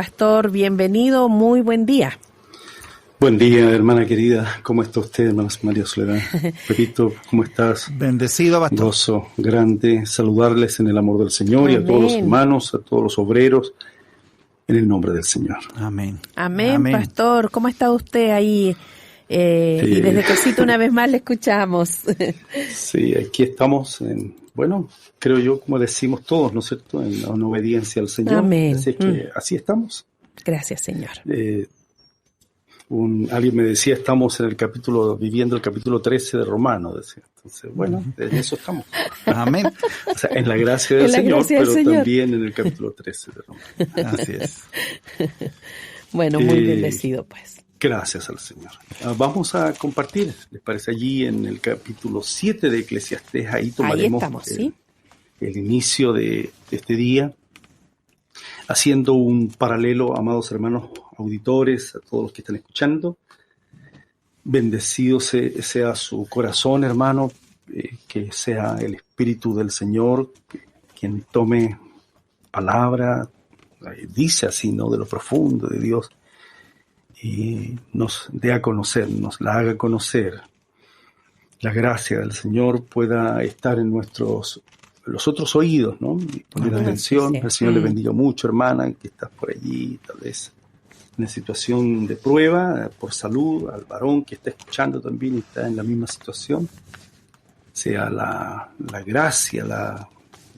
pastor, bienvenido, muy buen día. Buen día, hermana querida. ¿Cómo está usted, hermana María Soledad? Pepito, ¿cómo estás? Bendecido, pastor. Gozo grande saludarles en el amor del Señor. Amén. Y a todos los hermanos, a todos los obreros, en el nombre del Señor. Amén. Amén, pastor. ¿Cómo está usted ahí? Y desde casita una vez más le escuchamos. Sí, aquí estamos creo yo, como decimos todos, ¿no es cierto?, en obediencia al Señor. Amén. Así es que así estamos. Gracias, Señor. Alguien me decía, estamos viviendo el capítulo 13 de Romanos, decía. Entonces, en eso estamos. Amén. O sea, en la gracia del Señor, pero también en el capítulo 13 de Romanos. Así es. Bueno, muy bendecido, pues. Gracias al Señor. Vamos a compartir, ¿les parece? Allí en el capítulo 7 de Eclesiastés, ahí tomaremos el inicio de este día, haciendo un paralelo, amados hermanos auditores, a todos los que están escuchando. Bendecido sea su corazón, hermano, que sea el Espíritu del Señor quien tome palabra, dice así, ¿no?, de lo profundo de Dios, y nos dé a conocer, nos la haga conocer. La gracia del Señor pueda estar en los otros oídos, ¿no? Y poner atención. El Señor le bendiga mucho, hermana, que estás por allí, tal vez en una situación de prueba, por salud, al varón que está escuchando también y está en la misma situación. Sea la gracia,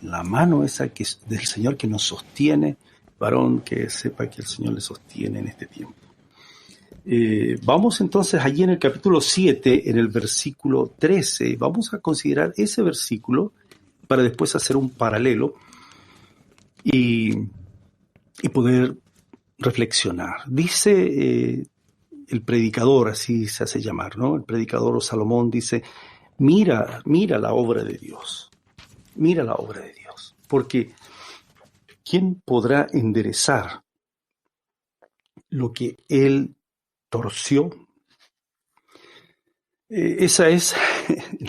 la mano esa del Señor que nos sostiene, varón, que sepa que el Señor le sostiene en este tiempo. Vamos entonces allí en el capítulo 7, en el versículo 13, vamos a considerar ese versículo para después hacer un paralelo y poder reflexionar. Dice el predicador, así se hace llamar, ¿no? El predicador o Salomón dice, mira la obra de Dios, mira la obra de Dios, porque ¿quién podrá enderezar lo que Él torció? Esa es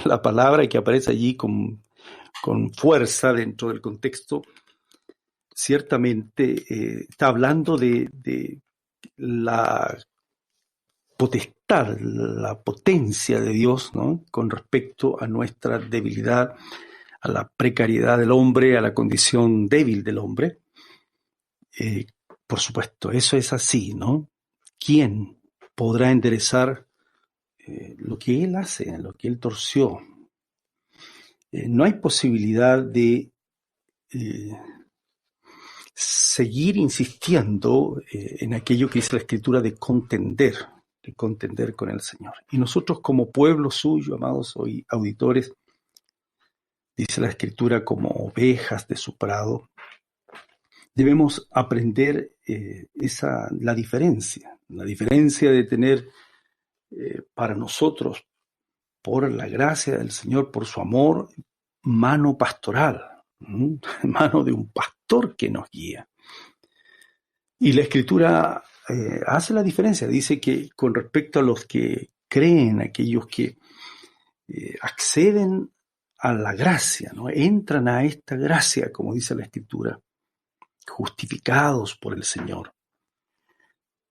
la palabra que aparece allí con fuerza dentro del contexto. Ciertamente está hablando de la potestad, la potencia de Dios, ¿no?, con respecto a nuestra debilidad, a la precariedad del hombre, a la condición débil del hombre. Por supuesto, eso es así, ¿no? ¿Quién podrá enderezar lo que Él hace, lo que Él torció? No hay posibilidad de seguir insistiendo en aquello que dice la Escritura de contender con el Señor. Y nosotros como pueblo suyo, amados auditores, dice la Escritura, como ovejas de su prado, debemos aprender la diferencia de tener para nosotros, por la gracia del Señor, por su amor, mano pastoral, mano de un pastor que nos guía. Y la Escritura hace la diferencia, dice que con respecto a los que creen, aquellos que acceden a la gracia, ¿no?, entran a esta gracia, como dice la Escritura, justificados por el Señor.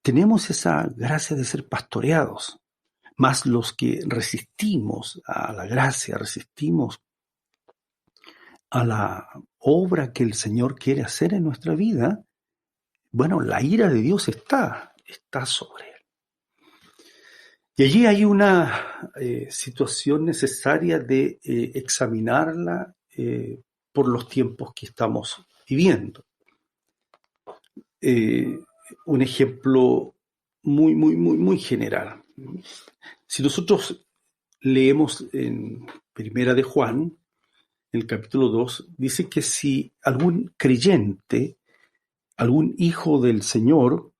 Tenemos esa gracia de ser pastoreados, más los que resistimos a la gracia, resistimos a la obra que el Señor quiere hacer en nuestra vida, bueno, la ira de Dios está sobre él. Y allí hay una situación necesaria de examinarla por los tiempos que estamos viviendo. Un ejemplo muy general. Si nosotros leemos en Primera de Juan, en el capítulo 2, dice que si algún creyente, algún hijo del Señor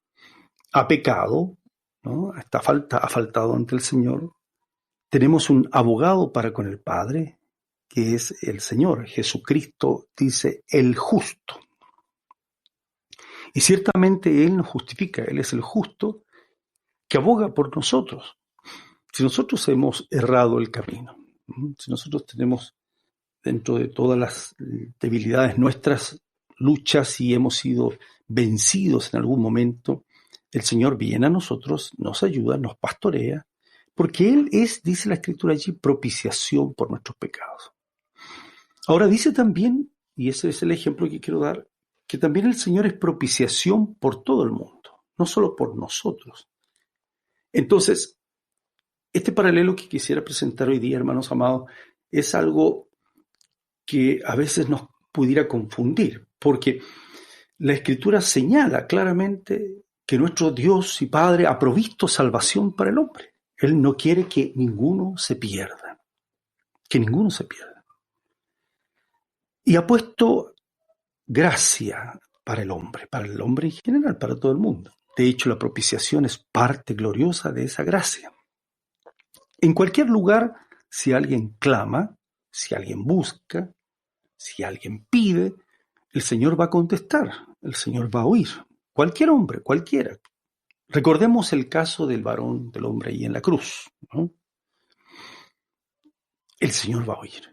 ha pecado, ¿no?, ha faltado ante el Señor, tenemos un abogado para con el Padre, que es el Señor. Jesucristo dice el justo. Y ciertamente Él nos justifica, Él es el justo que aboga por nosotros. Si nosotros hemos errado el camino, si nosotros tenemos dentro de todas las debilidades nuestras luchas y hemos sido vencidos en algún momento, el Señor viene a nosotros, nos ayuda, nos pastorea, porque Él es, dice la Escritura allí, propiciación por nuestros pecados. Ahora dice también, y ese es el ejemplo que quiero dar, que también el Señor es propiciación por todo el mundo, no solo por nosotros. Entonces, este paralelo que quisiera presentar hoy día, hermanos amados, es algo que a veces nos pudiera confundir, porque la Escritura señala claramente que nuestro Dios y Padre ha provisto salvación para el hombre. Él no quiere que ninguno se pierda, que ninguno se pierda. Y ha puesto gracia para el hombre en general, para todo el mundo. De hecho, la propiciación es parte gloriosa de esa gracia. En cualquier lugar, si alguien clama, si alguien busca, si alguien pide, el Señor va a contestar, el Señor va a oír. Cualquier hombre, cualquiera. Recordemos el caso del varón, del hombre ahí en la cruz, ¿no? El Señor va a oír.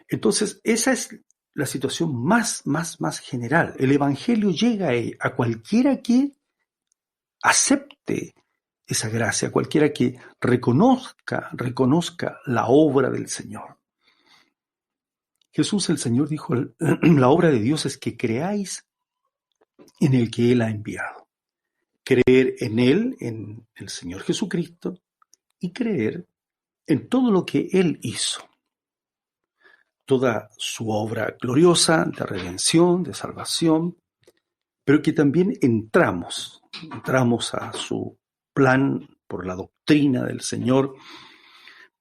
Entonces, esa es la situación más general. El Evangelio llega a cualquiera que acepte esa gracia, cualquiera que reconozca la obra del Señor. Jesús el Señor dijo, la obra de Dios es que creáis en el que Él ha enviado. Creer en Él, en el Señor Jesucristo, y creer en todo lo que Él hizo. Toda su obra gloriosa de redención, de salvación, pero que también entramos a su plan por la doctrina del Señor,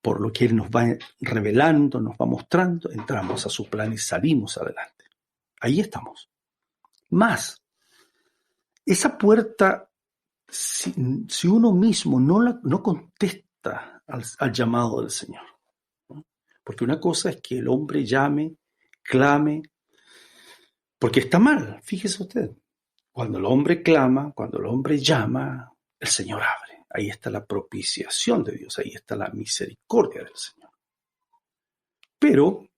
por lo que Él nos va revelando, nos va mostrando, entramos a su plan y salimos adelante. Ahí estamos. Más, esa puerta, si uno mismo no contesta al llamado del Señor, ¿no? Porque una cosa es que el hombre llame, clame, porque está mal, fíjese usted. Cuando el hombre clama, cuando el hombre llama, el Señor abre. Ahí está la propiciación de Dios, ahí está la misericordia del Señor. Pero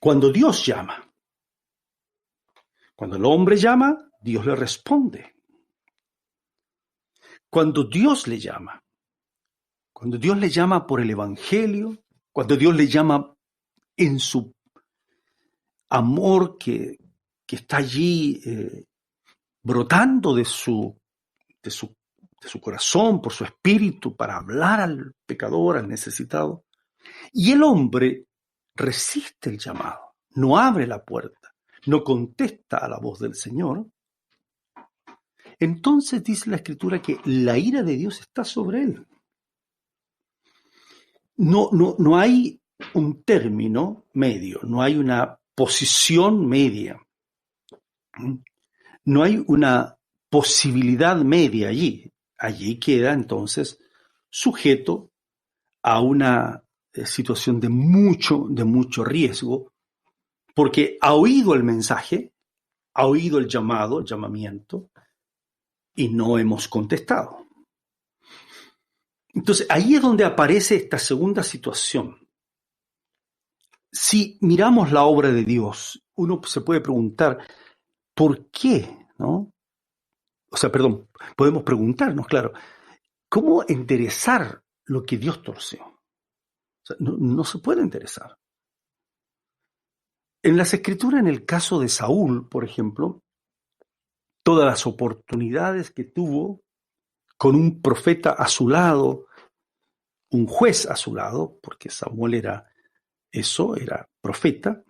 cuando Dios llama, cuando el hombre llama, Dios le responde. Cuando Dios le llama por el Evangelio, cuando Dios le llama en su amor que está allí brotando de su corazón, por su espíritu, para hablar al pecador, al necesitado, y el hombre resiste el llamado, no abre la puerta, no contesta a la voz del Señor, entonces dice la Escritura que la ira de Dios está sobre él. No hay un término medio, no hay una posición media, no hay una posibilidad media allí. Allí queda entonces sujeto a una situación de mucho riesgo, porque ha oído el mensaje, ha oído el llamamiento, y no hemos contestado. Entonces, ahí es donde aparece esta segunda situación. Si miramos la obra de Dios, uno se puede preguntar, ¿por qué? ¿No? Podemos preguntarnos, claro, ¿cómo enderezar lo que Dios torció? O sea, no se puede enderezar. En las Escrituras, en el caso de Saúl, por ejemplo, todas las oportunidades que tuvo con un profeta a su lado, un juez a su lado, porque Samuel era profeta,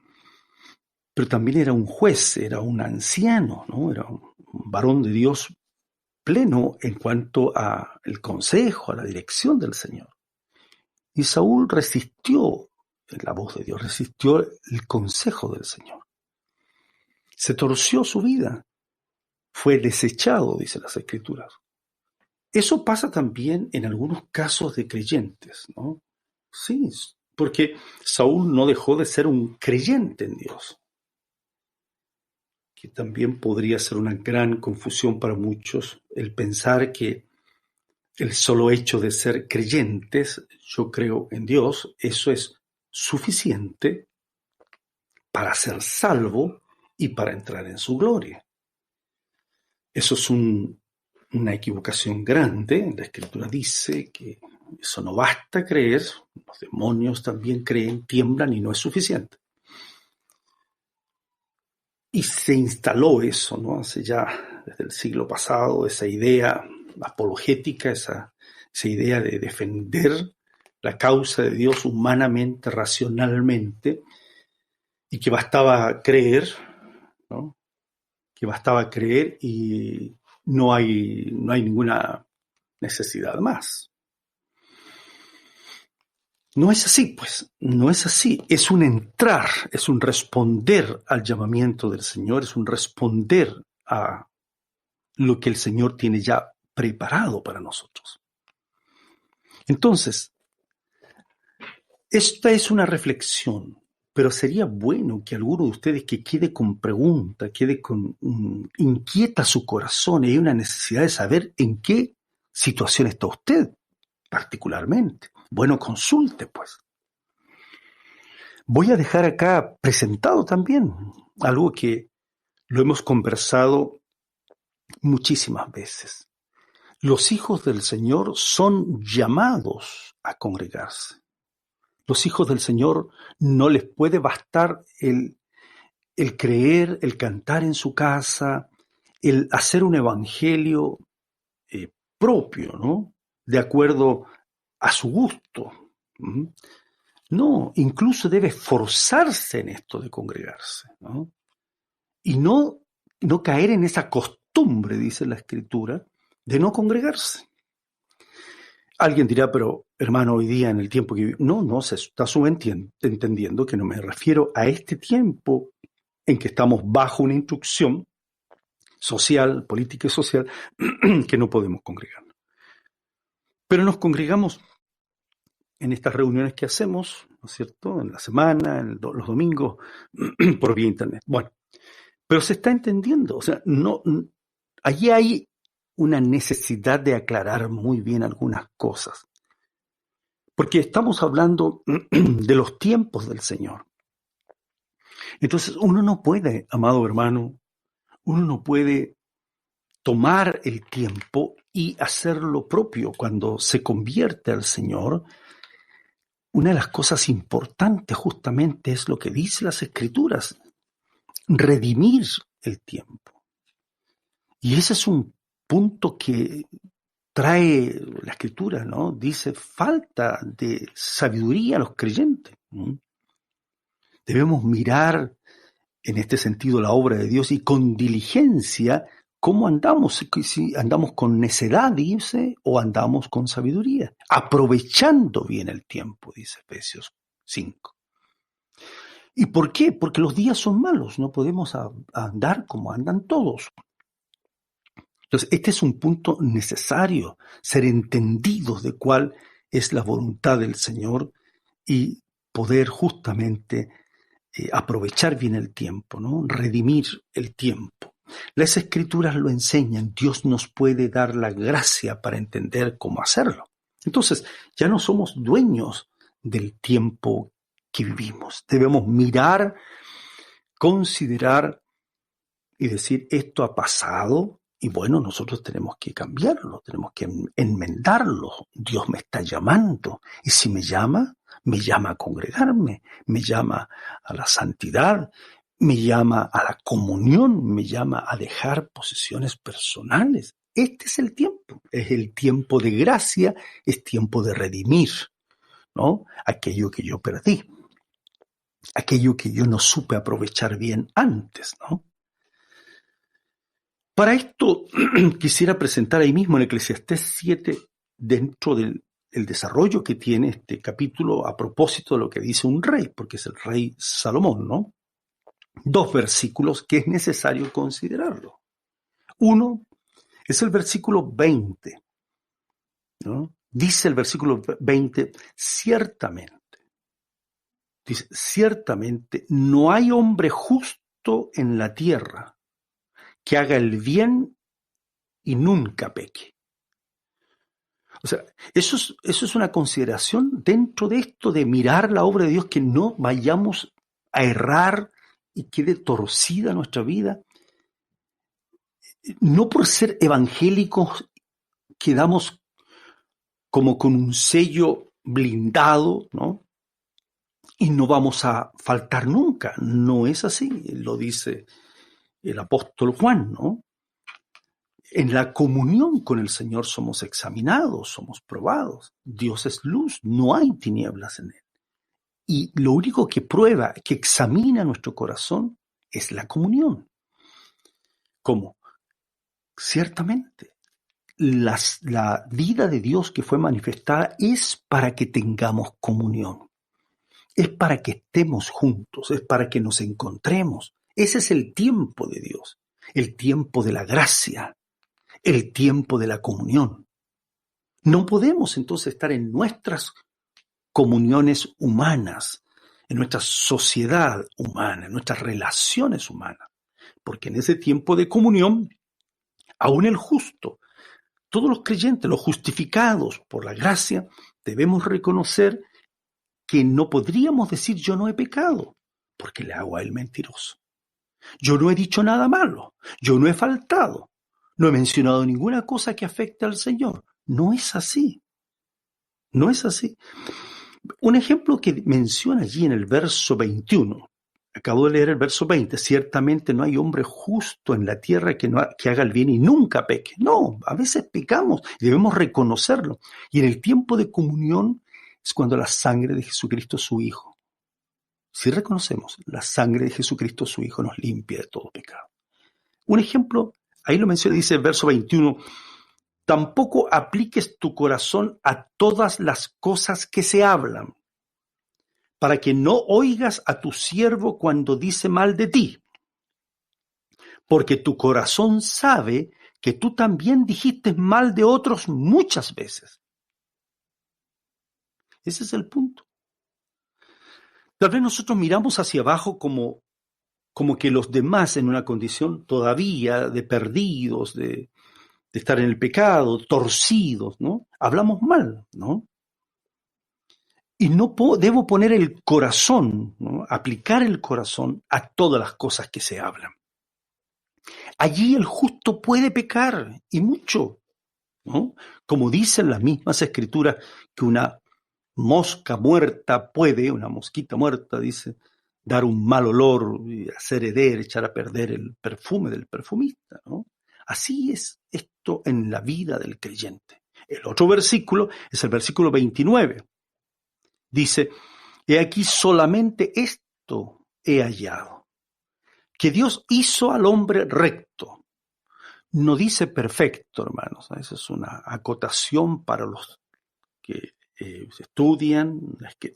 pero también era un juez, era un anciano, ¿no? Era un varón de Dios pleno en cuanto al consejo, a la dirección del Señor. Y Saúl resistió la voz de Dios, resistió el consejo del Señor. Se torció su vida, fue desechado, dice las Escrituras. Eso pasa también en algunos casos de creyentes, ¿no? Sí, porque Saúl no dejó de ser un creyente en Dios, que también podría ser una gran confusión para muchos el pensar que el solo hecho de ser creyentes, yo creo en Dios, eso es suficiente para ser salvo y para entrar en su gloria. Eso es una equivocación grande. La Escritura dice que eso no basta creer, los demonios también creen, tiemblan y no es suficiente. Y se instaló eso, ¿no? Hace ya desde el siglo pasado, esa idea apologética, esa idea de defender la causa de Dios humanamente, racionalmente, y que bastaba creer, ¿no? Que bastaba creer y no hay ninguna necesidad más. No es así, pues, no es así. Es un entrar, es un responder al llamamiento del Señor, es un responder a lo que el Señor tiene ya preparado para nosotros. Entonces, esta es una reflexión, pero sería bueno que alguno de ustedes que quede con pregunta, inquieta su corazón y hay una necesidad de saber en qué situación está usted, particularmente. Bueno, consulte, pues. Voy a dejar acá presentado también algo que lo hemos conversado muchísimas veces. Los hijos del Señor son llamados a congregarse. Los hijos del Señor no les puede bastar el creer, el cantar en su casa, el hacer un evangelio propio, ¿no? De acuerdo a su gusto. No, incluso debe esforzarse en esto de congregarse, ¿no? Y no caer en esa costumbre, dice la Escritura, de no congregarse. Alguien dirá, pero hermano, hoy día en el tiempo que vivimos, no, se está entendiendo que no me refiero a este tiempo en que estamos bajo una instrucción social, política y social, que no podemos congregarnos. Pero nos congregamos en estas reuniones que hacemos, ¿no es cierto?, en la semana, los domingos, por vía internet. Bueno, pero se está entendiendo, o sea, allí hay una necesidad de aclarar muy bien algunas cosas. Porque estamos hablando de los tiempos del Señor. Entonces, uno no puede, amado hermano, uno no puede tomar el tiempo y hacer lo propio cuando se convierte al Señor. Una de las cosas importantes justamente es lo que dice las Escrituras, redimir el tiempo. Y ese es un punto que trae la Escritura, ¿no? Dice falta de sabiduría a los creyentes. Debemos mirar en este sentido la obra de Dios y con diligencia cómo andamos, si andamos con necedad, dice, o andamos con sabiduría, aprovechando bien el tiempo, dice Efesios 5. ¿Y por qué? Porque los días son malos, no podemos andar como andan todos. Entonces, este es un punto necesario, ser entendidos de cuál es la voluntad del Señor y poder justamente aprovechar bien el tiempo, ¿no? Redimir el tiempo. Las Escrituras lo enseñan, Dios nos puede dar la gracia para entender cómo hacerlo. Entonces, ya no somos dueños del tiempo que vivimos. Debemos mirar, considerar y decir, esto ha pasado y bueno, nosotros tenemos que cambiarlo, tenemos que enmendarlo. Dios me está llamando y si me llama a congregarme, me llama a la santidad, me llama a la comunión, me llama a dejar posesiones personales. Este es el tiempo de gracia, es tiempo de redimir, ¿no? Aquello que yo perdí, aquello que yo no supe aprovechar bien antes, ¿no? Para esto quisiera presentar ahí mismo en Eclesiastés 7, dentro del desarrollo que tiene este capítulo a propósito de lo que dice un rey, porque es el rey Salomón, ¿no? 2 versículos que es necesario considerarlo. Uno es el versículo 20, ¿no? Dice el versículo 20, ciertamente no hay hombre justo en la tierra que haga el bien y nunca peque. O sea, eso es una consideración dentro de esto de mirar la obra de Dios, que no vayamos a errar y quede torcida nuestra vida, no por ser evangélicos quedamos como con un sello blindado, ¿no? Y no vamos a faltar nunca. No es así, lo dice el apóstol Juan, ¿no? En la comunión con el Señor somos examinados, somos probados. Dios es luz, no hay tinieblas en él. Y lo único que prueba, que examina nuestro corazón, es la comunión. ¿Cómo? Ciertamente, la vida de Dios que fue manifestada es para que tengamos comunión. Es para que estemos juntos, es para que nos encontremos. Ese es el tiempo de Dios, el tiempo de la gracia, el tiempo de la comunión. No podemos entonces estar en nuestras comuniones humanas, en nuestra sociedad humana, en nuestras relaciones humanas, porque en ese tiempo de comunión, aún el justo, todos los creyentes, los justificados por la gracia, debemos reconocer que no podríamos decir yo no he pecado, porque le hago a él mentiroso. Yo no he dicho nada malo, yo no he faltado, no he mencionado ninguna cosa que afecte al Señor. No es así. No es así. Un ejemplo que menciona allí en el verso 21. Acabo de leer el verso 20. Ciertamente no hay hombre justo en la tierra que haga el bien y nunca peque. No, a veces pecamos y debemos reconocerlo. Y en el tiempo de comunión es cuando la sangre de Jesucristo, su Hijo, si reconocemos, la sangre de Jesucristo, su Hijo, nos limpia de todo pecado. Un ejemplo, ahí lo menciona, dice el verso 21, tampoco apliques tu corazón a todas las cosas que se hablan, para que no oigas a tu siervo cuando dice mal de ti, porque tu corazón sabe que tú también dijiste mal de otros muchas veces. Ese es el punto. Tal vez nosotros miramos hacia abajo como que los demás en una condición todavía de perdidos, de estar en el pecado, torcidos, ¿no? Hablamos mal, ¿no? Y no debo poner el corazón, ¿no? Aplicar el corazón a todas las cosas que se hablan. Allí el justo puede pecar, y mucho, ¿no? Como dicen las mismas escrituras, que una mosca muerta puede, una mosquita muerta, dice, dar un mal olor, y hacer heder, echar a perder el perfume del perfumista, ¿no? Así es esto en la vida del creyente. El otro versículo es el versículo 29. Dice, he aquí solamente esto he hallado, que Dios hizo al hombre recto. No dice perfecto, hermanos. Esa es una acotación para los que estudian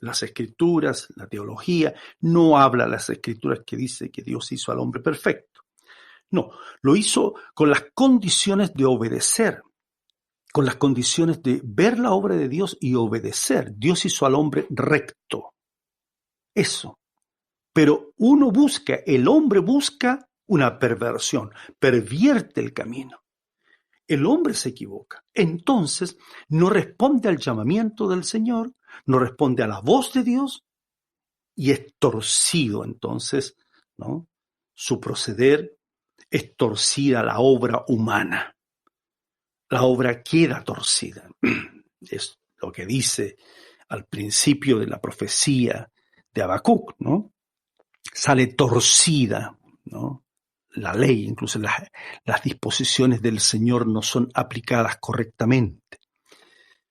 las escrituras, la teología. No habla las escrituras que dice que Dios hizo al hombre perfecto. No, lo hizo con las condiciones de obedecer, con las condiciones de ver la obra de Dios y obedecer. Dios hizo al hombre recto. Eso. Pero el hombre busca una perversión, pervierte el camino. El hombre se equivoca. Entonces, no responde al llamamiento del Señor, no responde a la voz de Dios y es torcido entonces, ¿no? Su proceder es torcida la obra humana. La obra queda torcida. Es lo que dice al principio de la profecía de Habacuc, ¿no? Sale torcida, ¿no? La ley, incluso las disposiciones del Señor no son aplicadas correctamente.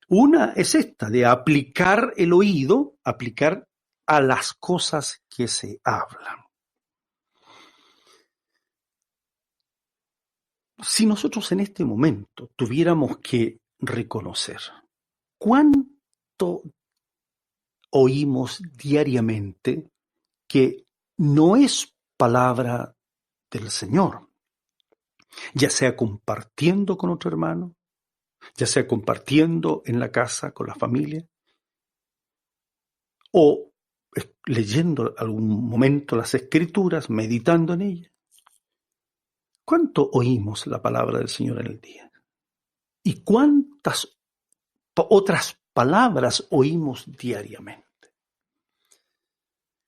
Una es esta, de aplicar el oído, aplicar a las cosas que se hablan. Si nosotros en este momento tuviéramos que reconocer cuánto oímos diariamente que no es palabra del Señor, ya sea compartiendo con otro hermano, ya sea compartiendo en la casa con la familia, o leyendo algún momento las Escrituras, meditando en ellas. ¿Cuánto oímos la palabra del Señor en el día? ¿Y cuántas otras palabras oímos diariamente?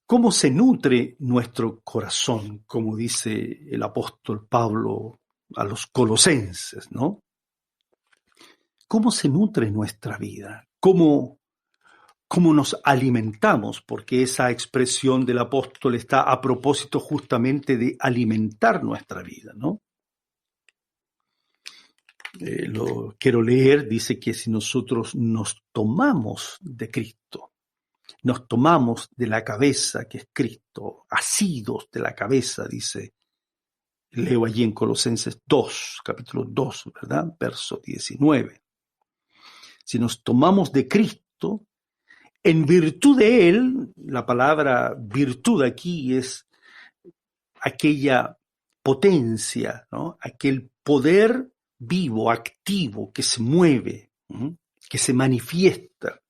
¿Cómo se nutre nuestro corazón? Como dice el apóstol Pablo a los colosenses, ¿no? ¿Cómo se nutre nuestra vida? ¿Cómo nos alimentamos? Porque esa expresión del apóstol está a propósito justamente de alimentar nuestra vida, ¿no? Lo quiero leer, dice que si nosotros nos tomamos de Cristo, nos tomamos de la cabeza que es Cristo, asidos de la cabeza, dice, leo allí en Colosenses 2, capítulo 2, ¿verdad? Verso 19. Si nos tomamos de Cristo, en virtud de Él, la palabra virtud aquí es aquella potencia, ¿no? Aquel poder vivo, activo, que se mueve, que se manifiesta.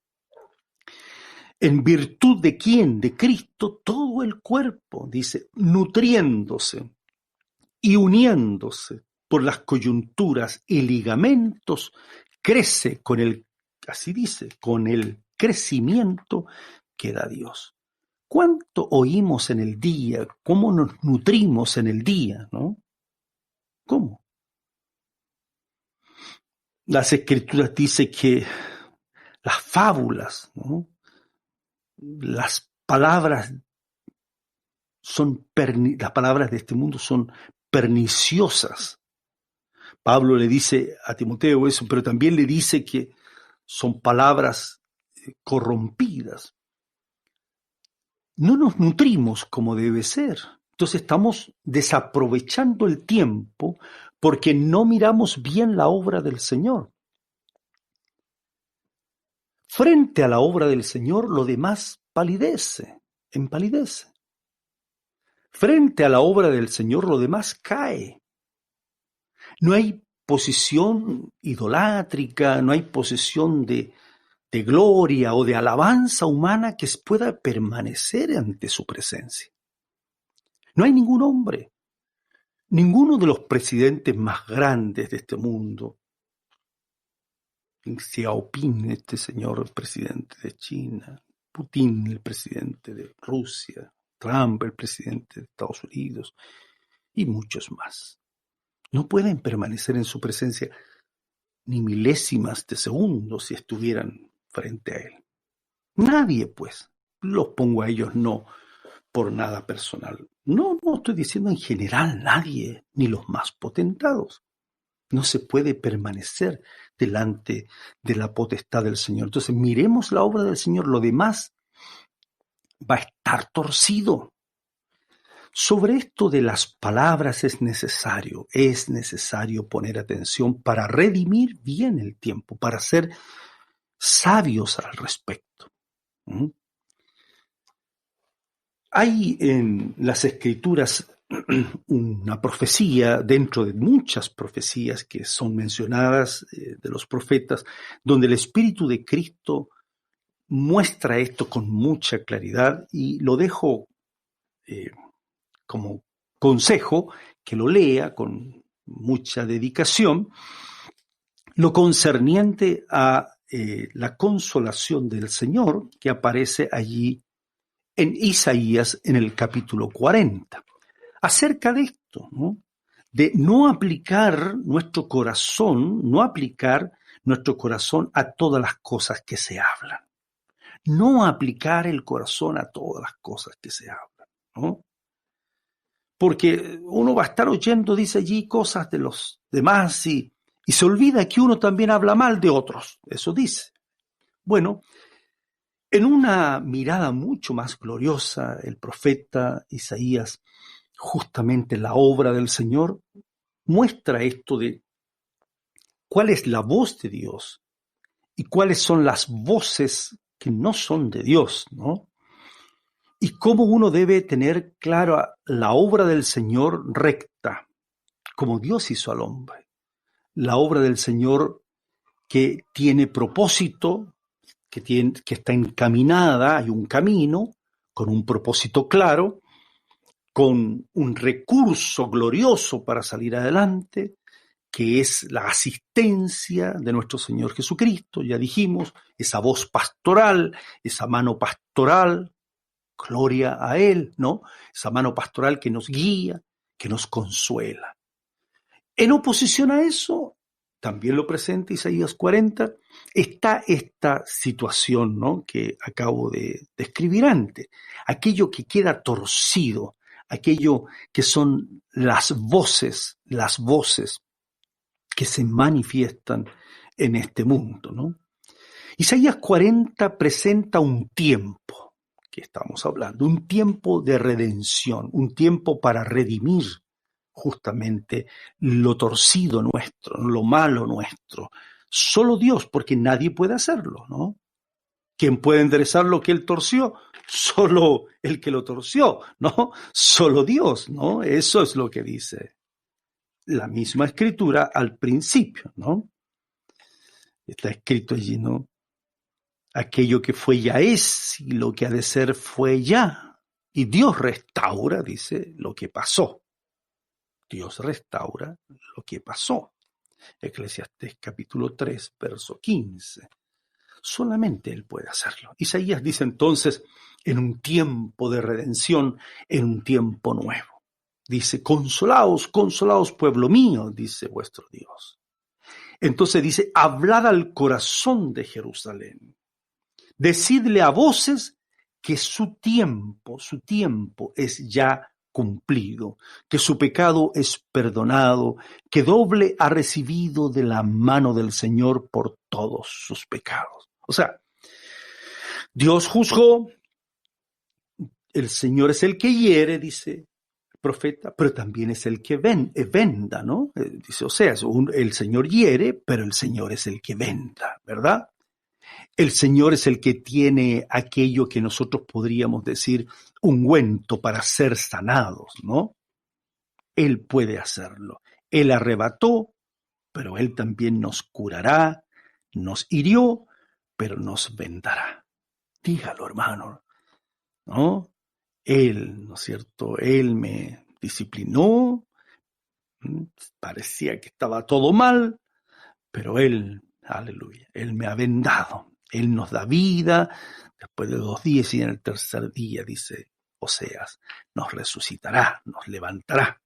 En virtud de quién, de Cristo, todo el cuerpo, dice, nutriéndose y uniéndose por las coyunturas y ligamentos, crece con el, así dice, con el crecimiento que da Dios. ¿Cuánto oímos en el día? ¿Cómo nos nutrimos en el día? ¿No? ¿Cómo? Las Escrituras dicen que las fábulas, ¿no? Las palabras de este mundo son perniciosas. Pablo le dice a Timoteo eso, pero también le dice que son palabras corrompidas. No nos nutrimos como debe ser. Entonces estamos desaprovechando el tiempo porque no miramos bien la obra del Señor. Frente a la obra del Señor, lo demás empalidece. Frente a la obra del Señor, lo demás cae. No hay posición idolátrica, no hay posición de gloria o de alabanza humana que pueda permanecer ante su presencia. No hay ningún hombre, ninguno de los presidentes más grandes de este mundo, Xi Jinping, este señor el presidente de China, Putin, el presidente de Rusia, Trump, el presidente de Estados Unidos, y muchos más. No pueden permanecer en su presencia ni milésimas de segundo si estuvieran frente a él. Nadie, pues. Los pongo a ellos no por nada personal. No estoy diciendo en general nadie, ni los más potentados. No se puede permanecer delante de la potestad del Señor. Entonces miremos la obra del Señor, lo demás va a estar torcido. Sobre esto de las palabras es necesario poner atención para redimir bien el tiempo, para ser sabios al respecto. Hay en las Escrituras una profecía, dentro de muchas profecías que son mencionadas de los profetas, donde el Espíritu de Cristo muestra esto con mucha claridad, y lo dejo como consejo que lo lea con mucha dedicación, lo concerniente a la consolación del Señor que aparece allí en Isaías en el capítulo 40. Acerca de esto, ¿no? De no aplicar nuestro corazón a todas las cosas que se hablan. No aplicar el corazón a todas las cosas que se hablan, ¿no? Porque uno va a estar oyendo, dice allí, cosas de los demás y se olvida que uno también habla mal de otros. Eso dice. Bueno, en una mirada mucho más gloriosa, el profeta Isaías, justamente la obra del Señor, muestra esto de cuál es la voz de Dios y cuáles son las voces que no son de Dios, ¿no? Y cómo uno debe tener clara la obra del Señor recta, como Dios hizo al hombre. La obra del Señor que tiene propósito, que está encaminada, hay un camino, con un propósito claro, con un recurso glorioso para salir adelante, que es la asistencia de nuestro Señor Jesucristo, ya dijimos, esa voz pastoral, esa mano pastoral, Gloria a Él, ¿no? Esa mano pastoral que nos guía, que nos consuela. En oposición a eso, también lo presenta Isaías 40, está esta situación, ¿no?, que acabo de describir antes. Aquello que queda torcido, aquello que son las voces que se manifiestan en este mundo, ¿no? Isaías 40 presenta un tiempo que estamos hablando, un tiempo de redención, un tiempo para redimir justamente lo torcido nuestro, lo malo nuestro. Solo Dios, porque nadie puede hacerlo, ¿no? ¿Quién puede enderezar lo que Él torció? Solo el que lo torció, ¿no? Solo Dios, ¿no? Eso es lo que dice la misma Escritura al principio, ¿no? Está escrito allí, ¿no? Aquello que fue ya es, y lo que ha de ser fue ya. Y Dios restaura, dice, lo que pasó. Dios restaura lo que pasó. Eclesiastés capítulo 3, verso 15. Solamente Él puede hacerlo. Isaías dice entonces, en un tiempo de redención, en un tiempo nuevo. Dice, consolaos, consolaos, pueblo mío, dice vuestro Dios. Entonces dice, hablad al corazón de Jerusalén. Decidle a voces que su tiempo es ya cumplido, que su pecado es perdonado, que doble ha recibido de la mano del Señor por todos sus pecados. O sea, Dios juzgó, el Señor es el que hiere, dice el profeta, pero también es el que venda, ¿no? Dice, o sea, el Señor hiere, pero el Señor es el que venda, ¿verdad? El Señor es el que tiene aquello que nosotros podríamos decir ungüento para ser sanados, ¿no? Él puede hacerlo. Él arrebató, pero Él también nos curará, nos hirió, pero nos vendará. Dígalo, hermano, ¿no? Él, ¿no es cierto? Él me disciplinó, parecía que estaba todo mal, pero Él, aleluya, Él me ha vendado. Él nos da vida, después de 2 días y en el tercer día, dice Oseas, nos resucitará, nos levantará.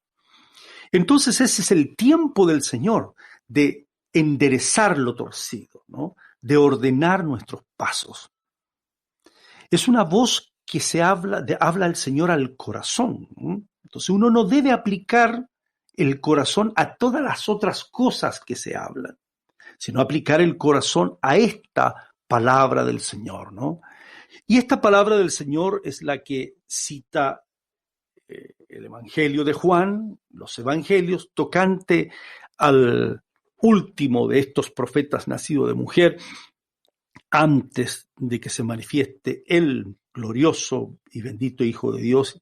Entonces ese es el tiempo del Señor, de enderezar lo torcido, ¿no? De ordenar nuestros pasos. Es una voz que habla el Señor al corazón, ¿no? Entonces uno no debe aplicar el corazón a todas las otras cosas que se hablan, sino aplicar el corazón a esta palabra del Señor, ¿no? Y esta palabra del Señor es la que cita el Evangelio de Juan, los Evangelios, tocante al último de estos profetas nacido de mujer, antes de que se manifieste el glorioso y bendito Hijo de Dios,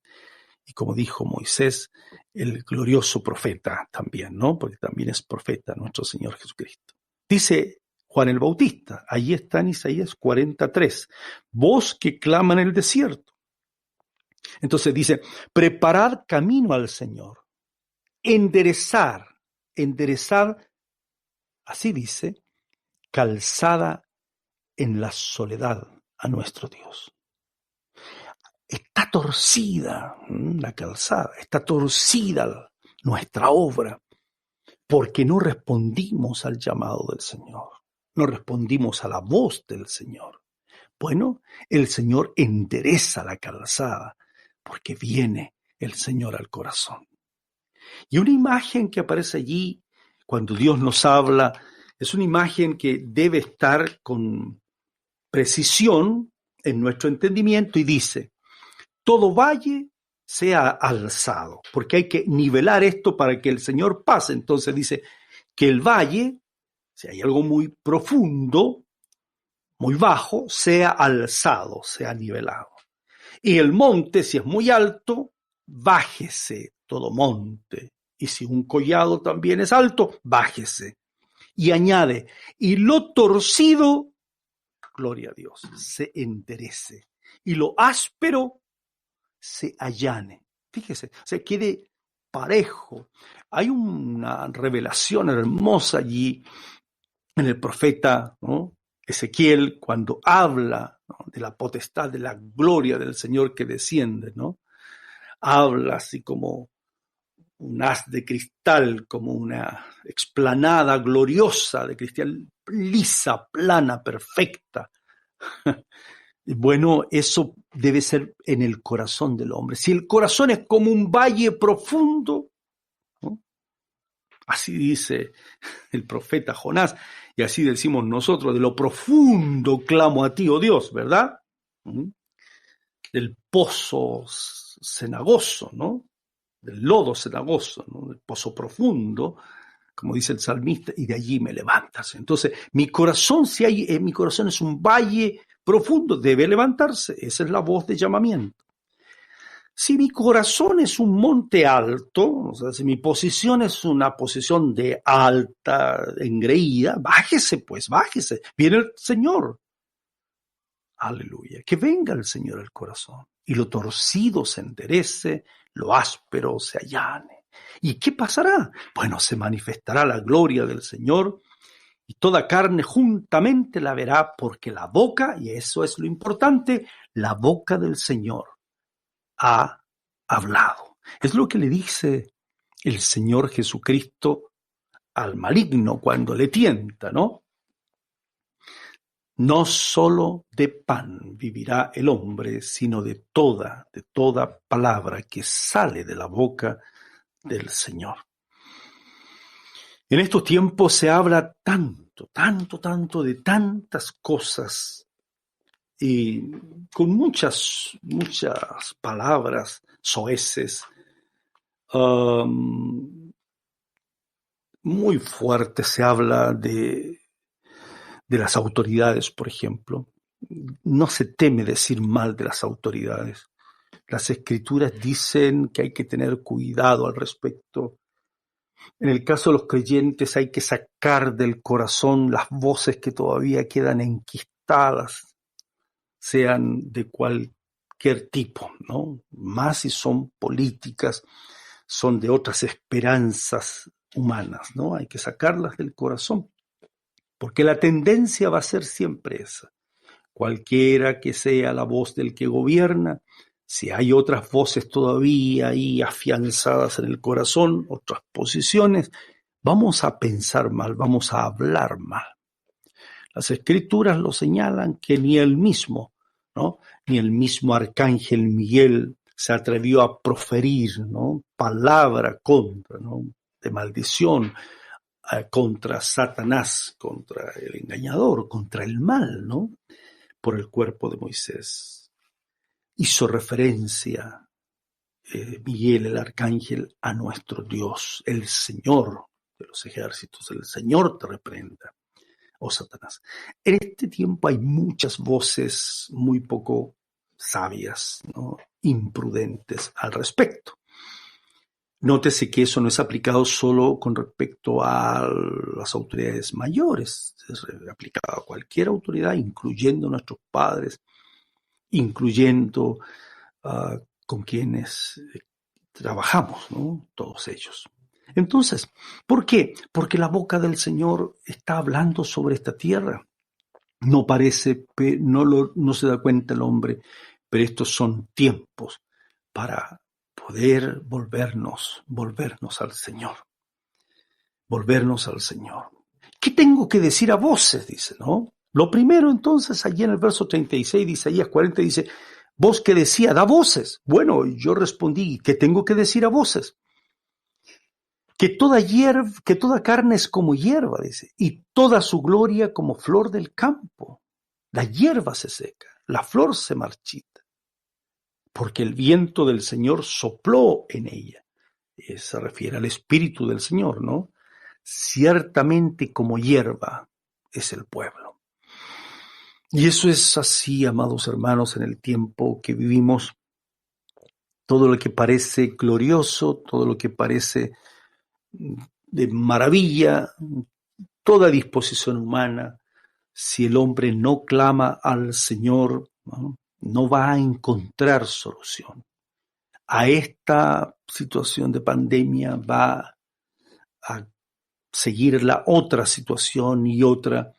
y como dijo Moisés, el glorioso profeta también, ¿no? Porque también es profeta nuestro Señor Jesucristo. Dice Juan el Bautista, ahí está en Isaías 43, voz que clama en el desierto. Entonces dice, preparad camino al Señor, enderezar, así dice, calzada en la soledad a nuestro Dios. Está torcida la calzada, está torcida nuestra obra, porque no respondimos al llamado del Señor. No respondimos a la voz del Señor. Bueno, el Señor endereza la calzada porque viene el Señor al corazón. Y una imagen que aparece allí cuando Dios nos habla es una imagen que debe estar con precisión en nuestro entendimiento y dice, todo valle sea alzado, porque hay que nivelar esto para que el Señor pase. Entonces dice que el valle, si hay algo muy profundo, muy bajo, sea alzado, sea nivelado. Y el monte, si es muy alto, bájese todo monte. Y si un collado también es alto, bájese. Y añade, y lo torcido, gloria a Dios, se enderece. Y lo áspero se allane. Fíjese, se quede parejo. Hay una revelación hermosa allí en el profeta, ¿no? Ezequiel, cuando habla, ¿no?, de la potestad, de la gloria del Señor que desciende, ¿no?, habla así como un haz de cristal, como una explanada gloriosa de cristal, lisa, plana, perfecta. Bueno, eso debe ser en el corazón del hombre. Si el corazón es como un valle profundo, ¿no?, así dice el profeta Jonás, y así decimos nosotros, de lo profundo clamo a ti, oh Dios, ¿verdad? Del pozo cenagoso, ¿no?, del lodo cenagoso, ¿no?, del pozo profundo, como dice el salmista, y de allí me levantas. Entonces, mi corazón, mi corazón es un valle profundo, debe levantarse. Esa es la voz de llamamiento. Si mi corazón es un monte alto, o sea, si mi posición es una posición de alta engreída, bájese pues, bájese. Viene el Señor. Aleluya. Que venga el Señor al corazón y lo torcido se enderece, lo áspero se allane. ¿Y qué pasará? Bueno, se manifestará la gloria del Señor y toda carne juntamente la verá, porque la boca, y eso es lo importante, la boca del Señor ha hablado. Es lo que le dice el Señor Jesucristo al maligno cuando le tienta, ¿no? No solo de pan vivirá el hombre, sino de toda palabra que sale de la boca del Señor. En estos tiempos se habla tanto de tantas cosas y con muchas palabras soeces, muy fuertes. Se habla de las autoridades, por ejemplo. No se teme decir mal de las autoridades. Las Escrituras dicen que hay que tener cuidado al respecto. En el caso de los creyentes hay que sacar del corazón las voces que todavía quedan enquistadas, sean de cualquier tipo, ¿no? Más si son políticas, son de otras esperanzas humanas, ¿no? Hay que sacarlas del corazón, porque la tendencia va a ser siempre esa. Cualquiera que sea la voz del que gobierna, si hay otras voces todavía ahí afianzadas en el corazón, otras posiciones, vamos a pensar mal, vamos a hablar mal. Las Escrituras lo señalan que ni el mismo, ¿no?, ni el mismo arcángel Miguel se atrevió a proferir, ¿no?, palabra contra, ¿no?, de maldición contra Satanás, contra el engañador, contra el mal, ¿no?, por el cuerpo de Moisés. Hizo referencia Miguel, el arcángel, a nuestro Dios, el Señor de los ejércitos. El Señor te reprenda, oh Satanás. En este tiempo hay muchas voces muy poco sabias, ¿no?, imprudentes al respecto. Nótese que eso no es aplicado solo con respecto a las autoridades mayores, es aplicado a cualquier autoridad, incluyendo a nuestros padres, incluyendo con quienes trabajamos, ¿no?, todos ellos. Entonces, ¿por qué? Porque la boca del Señor está hablando sobre esta tierra. No parece, no se da cuenta el hombre, pero estos son tiempos para poder volvernos al Señor. Volvernos al Señor. ¿Qué tengo que decir a voces? Dice, ¿no? Lo primero, entonces, allí en el verso 36 de Isaías 40, dice, voz que decía, da voces. Bueno, yo respondí, ¿qué tengo que decir a voces? Que toda carne es como hierba, dice, y toda su gloria como flor del campo. La hierba se seca, la flor se marchita, porque el viento del Señor sopló en ella. Se refiere al Espíritu del Señor, ¿no? Ciertamente como hierba es el pueblo. Y eso es así, amados hermanos, en el tiempo que vivimos. Todo lo que parece glorioso, todo lo que parece de maravilla, toda disposición humana, si el hombre no clama al Señor, no va a encontrar solución. A esta situación de pandemia va a seguir la otra situación y otra.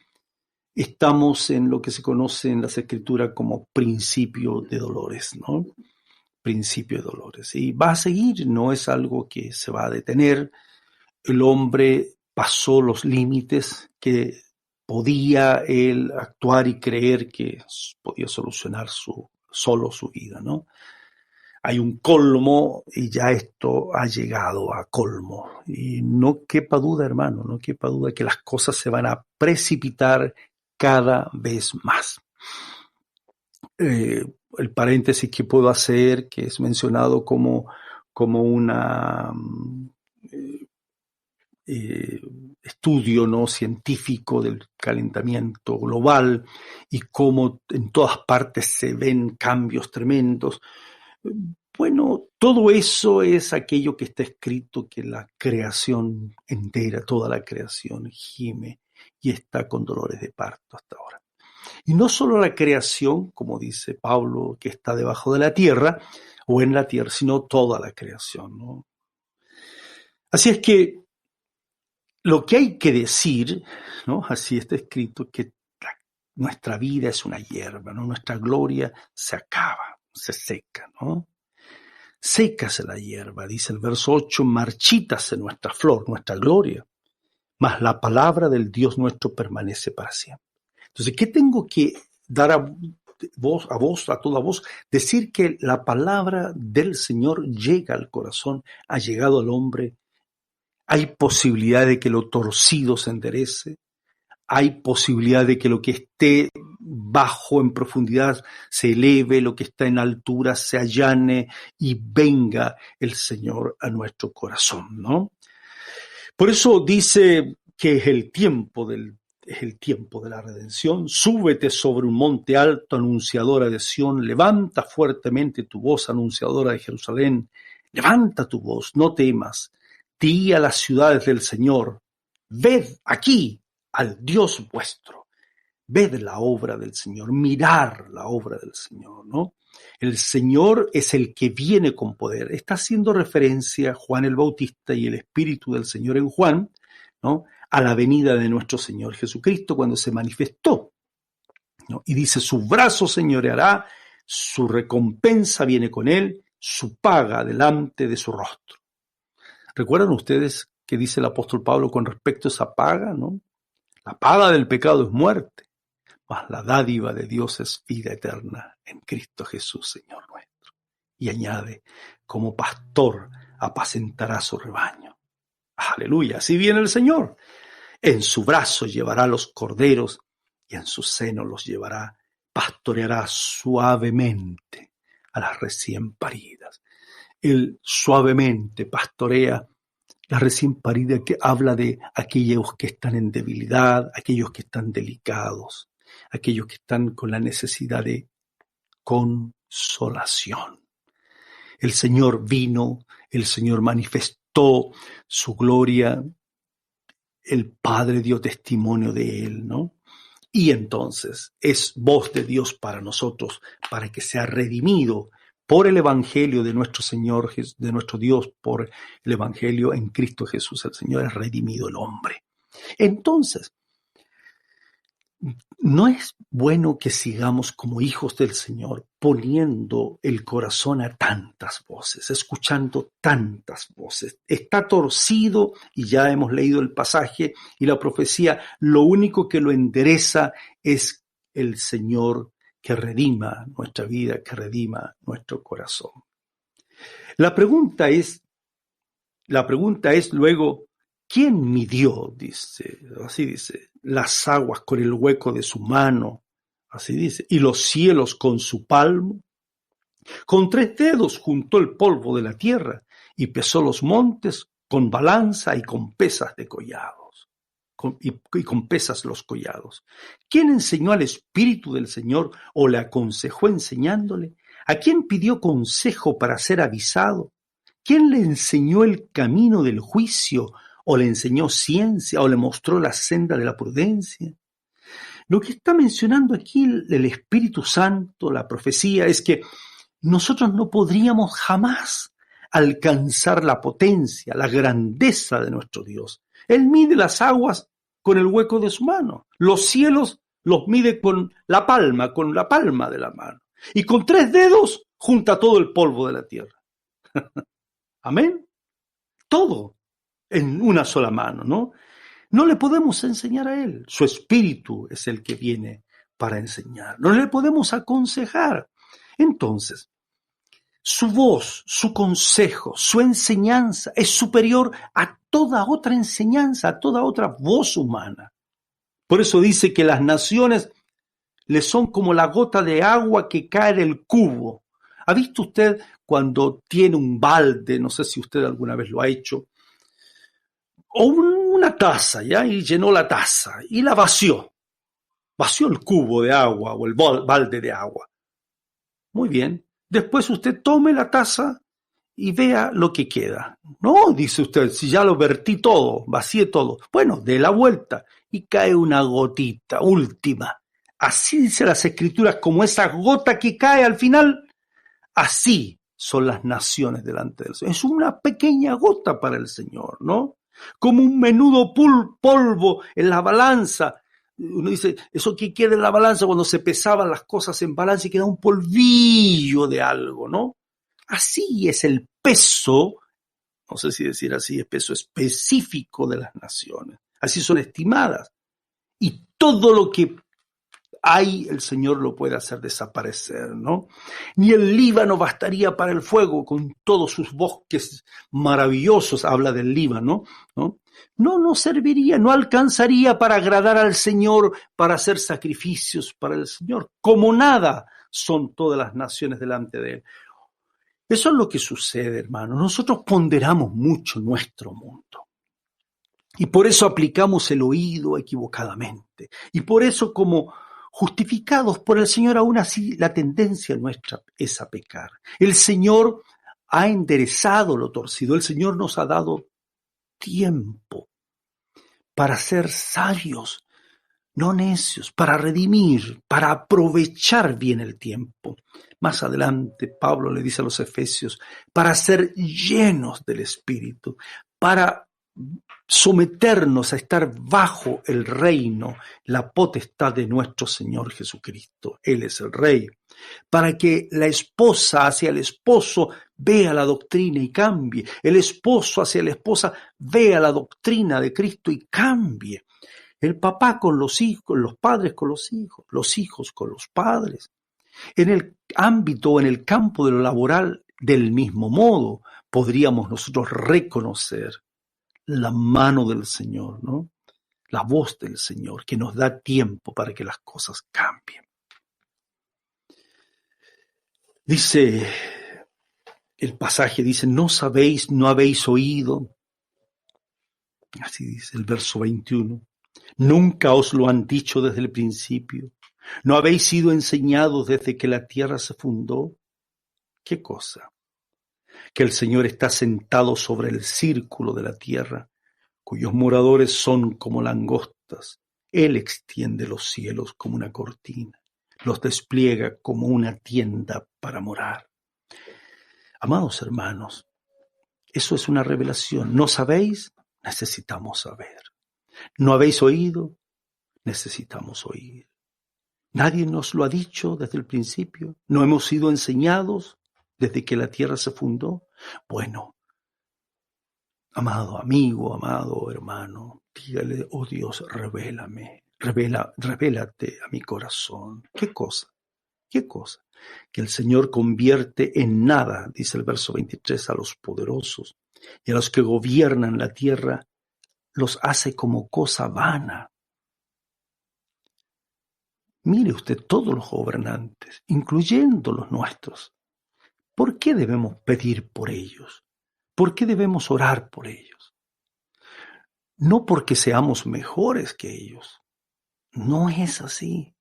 estamos en lo que se conoce en las Escrituras como principio de dolores, ¿no? Principio de dolores. Y va a seguir, no es algo que se va a detener. El hombre pasó los límites que podía él actuar y creer que podía solucionar solo su vida, ¿no? Hay un colmo y ya esto ha llegado a colmo. Y no quepa duda, hermano, no quepa duda que las cosas se van a precipitar cada vez más. El paréntesis que puedo hacer, que es mencionado como una estudio, ¿no?, científico del calentamiento global y cómo en todas partes se ven cambios tremendos. Bueno, todo eso es aquello que está escrito, que la creación entera, toda la creación gime y está con dolores de parto hasta ahora. Y no solo la creación, como dice Pablo, que está debajo de la tierra o en la tierra, sino toda la creación, ¿no? Así es que lo que hay que decir, ¿no?, así está escrito, que nuestra vida es una hierba, ¿no? Nuestra gloria se acaba, se seca, ¿no? Sécase la hierba, dice el verso 8, marchítase nuestra flor, nuestra gloria, mas la palabra del Dios nuestro permanece para siempre. Entonces, ¿qué tengo que dar a toda voz? Decir que la palabra del Señor llega al corazón, ha llegado al hombre. Hay posibilidad de que lo torcido se enderece. Hay posibilidad de que lo que esté bajo en profundidad se eleve, lo que está en altura se allane y venga el Señor a nuestro corazón, ¿no? Por eso dice que es el tiempo de la redención. Súbete sobre un monte alto, anunciadora de Sión. Levanta fuertemente tu voz, anunciadora de Jerusalén. Levanta tu voz, no temas. Di a las ciudades del Señor. Ved aquí al Dios vuestro. Ved la obra del Señor, mirar la obra del Señor, ¿no? El Señor es el que viene con poder. Está haciendo referencia Juan el Bautista y el Espíritu del Señor en Juan, ¿no?, a la venida de nuestro Señor Jesucristo cuando se manifestó, ¿no? Y dice, su brazo señoreará, su recompensa viene con él, su paga delante de su rostro. ¿Recuerdan ustedes qué dice el apóstol Pablo con respecto a esa paga, ¿no? La paga del pecado es muerte, mas la dádiva de Dios es vida eterna en Cristo Jesús, Señor nuestro. Y añade, como pastor apacentará su rebaño. Aleluya, así viene el Señor. En su brazo llevará los corderos y en su seno los llevará, pastoreará suavemente a las recién paridas. Él suavemente pastorea la recién parida, que habla de aquellos que están en debilidad, aquellos que están delicados, aquellos que están con la necesidad de consolación. El Señor vino, el Señor manifestó su gloria, el Padre dio testimonio de él, ¿no? Y entonces es voz de Dios para nosotros, para que sea redimido por el Evangelio de nuestro Señor, de nuestro Dios, por el Evangelio en Cristo Jesús. El Señor es redimido el hombre. Entonces, no es bueno que sigamos como hijos del Señor poniendo el corazón a tantas voces, escuchando tantas voces. Está torcido y ya hemos leído el pasaje y la profecía. Lo único que lo endereza es el Señor que redima nuestra vida, que redima nuestro corazón. La pregunta es luego, ¿quién midió? Así dice, las aguas con el hueco de su mano, así dice, y los cielos con su palmo. Con 3 dedos juntó el polvo de la tierra y pesó los montes con balanza y con pesas de collados. Y con pesas los collados. ¿Quién enseñó al Espíritu del Señor o le aconsejó enseñándole? ¿A quién pidió consejo para ser avisado? ¿Quién le enseñó el camino del juicio o le enseñó ciencia o le mostró la senda de la prudencia? Lo que está mencionando aquí el Espíritu Santo, la profecía, es que nosotros no podríamos jamás alcanzar la potencia, la grandeza de nuestro Dios. Él mide las aguas con el hueco de su mano, los cielos los mide con la palma de la mano. Y con 3 dedos junta todo el polvo de la tierra. Amén. Todo en una sola mano, ¿no? No le podemos enseñar a Él. Su espíritu es el que viene para enseñar. No le podemos aconsejar. Entonces, su voz, su consejo, su enseñanza es superior a toda otra enseñanza, a toda otra voz humana. Por eso dice que las naciones le son como la gota de agua que cae del cubo. ¿Ha visto usted cuando tiene un balde, no sé si usted alguna vez lo ha hecho, o una taza, ¿ya? Y llenó la taza y la vació el cubo de agua o el balde de agua? Muy bien. Después usted tome la taza y vea lo que queda. No, dice usted, si ya lo vertí todo, vacié todo. Bueno, dé la vuelta y cae una gotita última. Así dice las Escrituras, como esa gota que cae al final, así son las naciones delante del Señor. Es una pequeña gota para el Señor, ¿no? Como un menudo polvo en la balanza. Uno dice, eso que queda en la balanza cuando se pesaban las cosas en balanza y queda un polvillo de algo, ¿no? Así es el peso, no sé si decir así, es peso específico de las naciones. Así son estimadas. Y todo lo que hay, el Señor lo puede hacer desaparecer, ¿no? Ni el Líbano bastaría para el fuego con todos sus bosques maravillosos, habla del Líbano, ¿no? No serviría, no alcanzaría para agradar al Señor, para hacer sacrificios para el Señor. Como nada son todas las naciones delante de Él. Eso es lo que sucede, hermano. Nosotros ponderamos mucho nuestro mundo. Y por eso aplicamos el oído equivocadamente. Y por eso, como justificados por el Señor, aún así la tendencia nuestra es a pecar. El Señor ha enderezado lo torcido. El Señor nos ha dado tiempo para ser sabios, no necios, para redimir, para aprovechar bien el tiempo. Más adelante Pablo le dice a los Efesios, para ser llenos del Espíritu, para someternos a estar bajo el reino, la potestad de nuestro Señor Jesucristo. Él es el Rey. Para que la esposa hacia el esposo vea la doctrina y cambie. El esposo hacia la esposa vea la doctrina de Cristo y cambie. El papá con los hijos, los padres con los hijos con los padres. En el ámbito, en el campo de lo laboral, del mismo modo, podríamos nosotros reconocer la mano del Señor, ¿no? La voz del Señor, que nos da tiempo para que las cosas cambien. Dice, el pasaje dice, no sabéis, no habéis oído. Así dice el verso 21. Nunca os lo han dicho desde el principio. ¿No habéis sido enseñados desde que la tierra se fundó? ¿Qué cosa? Que el Señor está sentado sobre el círculo de la tierra, cuyos moradores son como langostas. Él extiende los cielos como una cortina, los despliega como una tienda para morar. Amados hermanos, eso es una revelación. ¿No sabéis? Necesitamos saber. ¿No habéis oído? Necesitamos oír. Nadie nos lo ha dicho desde el principio. ¿No hemos sido enseñados desde que la tierra se fundó? Bueno, amado amigo, amado hermano, dígale, oh Dios, revélate a mi corazón. ¿Qué cosa? ¿Qué cosa? Que el Señor convierte en nada, dice el verso 23, a los poderosos y a los que gobiernan la tierra, los hace como cosa vana. Mire usted todos los gobernantes, incluyendo los nuestros. ¿Por qué debemos pedir por ellos? ¿Por qué debemos orar por ellos? No porque seamos mejores que ellos. No es así.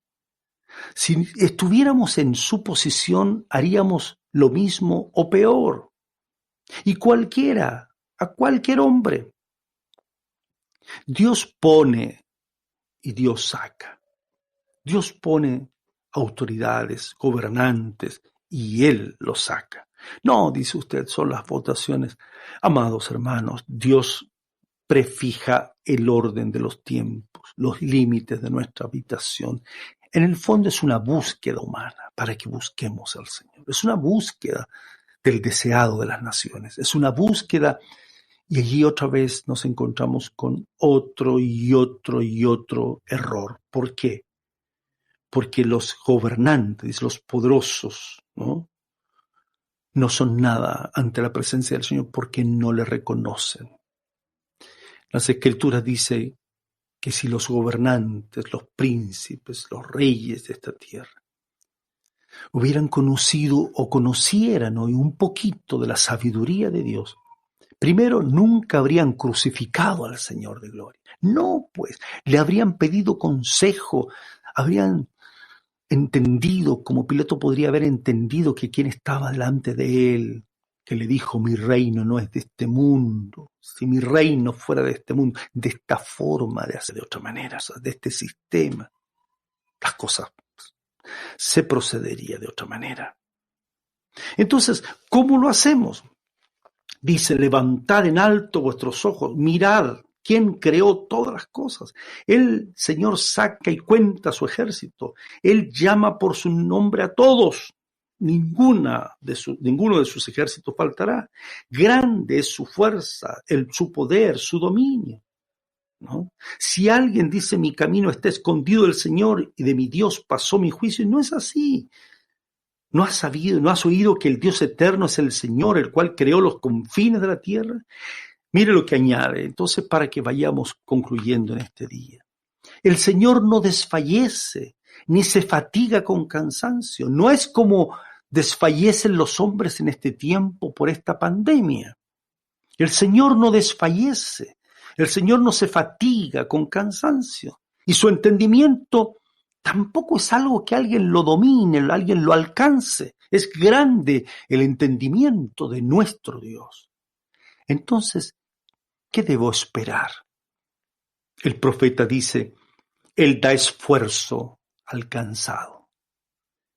Si estuviéramos en su posición, haríamos lo mismo o peor. Y a cualquier hombre. Dios pone y Dios saca. Dios pone autoridades, gobernantes, y Él los saca. No, dice usted, son las votaciones. Amados hermanos, Dios prefija el orden de los tiempos. los límites de nuestra habitación. En el fondo es una búsqueda humana para que busquemos al Señor. Es una búsqueda del deseado de las naciones. Es una búsqueda, y allí otra vez nos encontramos con otro y otro y otro error. ¿Por qué? Porque los gobernantes, los poderosos, no son nada ante la presencia del Señor porque no le reconocen. Las Escrituras dicen que si los gobernantes, los príncipes, los reyes de esta tierra hubieran conocido o conocieran hoy un poquito de la sabiduría de Dios, primero, nunca habrían crucificado al Señor de gloria. No, pues, le habrían pedido consejo, habrían entendido, como Pilato podría haber entendido que quien estaba delante de él, que le dijo, mi reino no es de este mundo. Si mi reino fuera de este mundo, de esta forma de hacer de otra manera, de este sistema, las cosas se procedería de otra manera. Entonces, ¿cómo lo hacemos? Dice, levantad en alto vuestros ojos, mirad quién creó todas las cosas. El Señor saca y cuenta su ejército. Él llama por su nombre a todos. Ninguno de sus ejércitos faltará. Grande es su fuerza, su poder, su dominio, ¿no? Si alguien dice mi camino está escondido del Señor y de mi Dios pasó mi juicio, no es así. ¿No has oído que el Dios eterno es el Señor, el cual creó los confines de la tierra? Mire lo que añade, entonces, para que vayamos concluyendo en este día. El Señor no desfallece, ni se fatiga con cansancio. No es como desfallecen los hombres en este tiempo por esta pandemia. El Señor no desfallece, el Señor no se fatiga con cansancio. Y su entendimiento tampoco es algo que alguien lo domine, alguien lo alcance. Es grande el entendimiento de nuestro Dios. Entonces, ¿qué debo esperar? El profeta dice, Él da esfuerzo al cansado.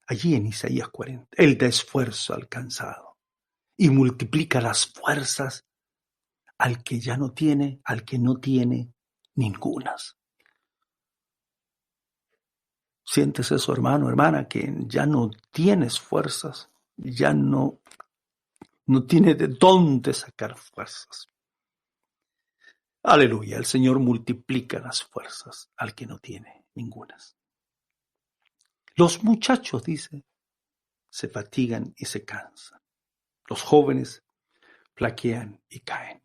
Allí en Isaías 40, Él da esfuerzo al cansado y multiplica las fuerzas al que ya no tiene, al que no tiene ningunas. ¿Sientes eso, hermano, hermana, que ya no tienes fuerzas? Ya no tiene de dónde sacar fuerzas. Aleluya, el Señor multiplica las fuerzas al que no tiene ningunas. Los muchachos, dice, se fatigan y se cansan. Los jóvenes flaquean y caen.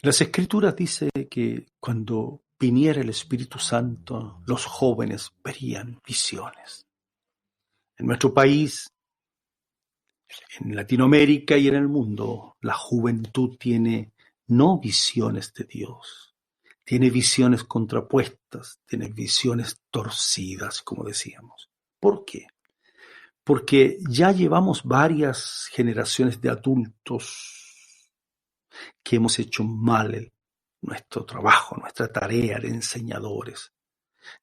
Las Escrituras dicen que cuando viniera el Espíritu Santo, los jóvenes verían visiones. En nuestro país, en Latinoamérica y en el mundo, la juventud tiene no visiones de Dios, tiene visiones contrapuestas, tiene visiones torcidas, como decíamos. ¿Por qué? Porque ya llevamos varias generaciones de adultos que hemos hecho mal nuestro trabajo, nuestra tarea de enseñadores,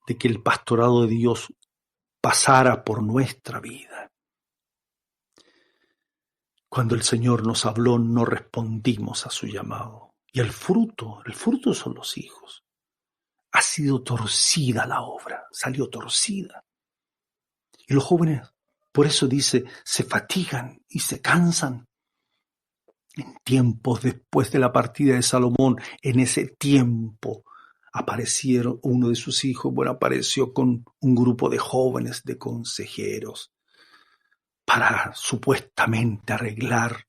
de que el pastorado de Dios pasara por nuestra vida. Cuando el Señor nos habló, no respondimos a su llamado. Y el fruto son los hijos. Ha sido torcida la obra, salió torcida. Y los jóvenes, por eso dice, se fatigan y se cansan. En tiempos después de la partida de Salomón, en ese tiempo, apareció uno de sus hijos, apareció con un grupo de jóvenes, de consejeros, para supuestamente arreglar,